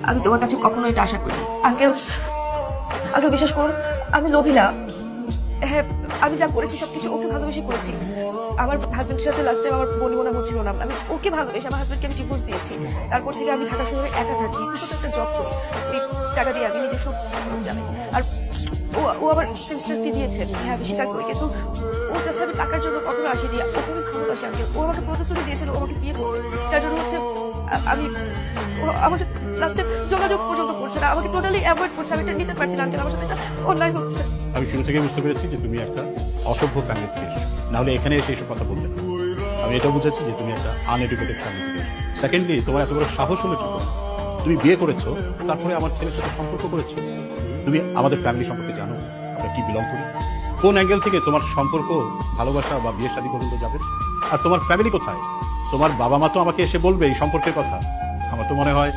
আমি তোমার কাছে কখনো এটা আশা করিনি আঙ্কেল। আঙ্কেল বিশ্বাস করুন, আমি লোভী না। হ্যাঁ, আমি যা করেছি সবকিছু ওকে ভালোবেসে করেছি। আমার হাজবেন্ডের সাথে লাস্ট টাইম আমার বনি মনে হচ্ছিল না, আমি ওকে ভালোবেসে আমার হাজবেন্ডকে আমি ডিভোর্স দিয়েছি। তারপর থেকে আমি ঢাকা শহরে একা থাকি, ছোট একটা জব করি, এই টাকা দিয়ে আমি নিজে সব জানি। আর ও আবার সেমিস্টার ফি দিয়েছে, হ্যাঁ আমি স্বীকার করি, কিন্তু ওর কাছে আমি টাকার জন্য কখনো আসিনি। ওকে আমি ভালোবাসি আঙ্কেল। ও আমাকে প্রতিশ্রুতি দিয়েছিল ও আমাকে বিয়ে করবে, যার জন্য হচ্ছে আমি আমার সাথে লাস্টে যোগাযোগ পর্যন্ত করছে না, আমাকে টোটালি অ্যাভয়েড করছে। আমি এটা নিতে পারছি না আঙ্কেল, আমার সাথে এটা অন্যায় হচ্ছে। আমি শুরু থেকে বুঝতে পেরেছি যে তুমি একটা অসভ্য ফ্যামিলি থেকে এসেছো, নাহলে এখানে এসে এইসব কথা বলতে না। আমি এটাও বুঝেছি যে তুমি একটা আনএডুকেটেড ফ্যামিলি থেকে এসেছো। সেকেন্ডলি, তোমার এত বড় সাহস হলো কি করে? তুমি বিয়ে করেছো, তারপরে আমার ছেলের সাথে সম্পর্ক করেছো। তুমি আমাদের ফ্যামিলি সম্পর্কে জানো আমরা কি বিলং করি, কোন অ্যাঙ্গেল থেকে তোমার সম্পর্ক ভালোবাসা বা বিয়ে শাদী পর্যন্ত যাবে। আর তোমার ফ্যামিলি কোথায়? তোমার বাবা মা তো আমাকে এসে বলবে এই সম্পর্কের কথা। আমার তো মনে হয়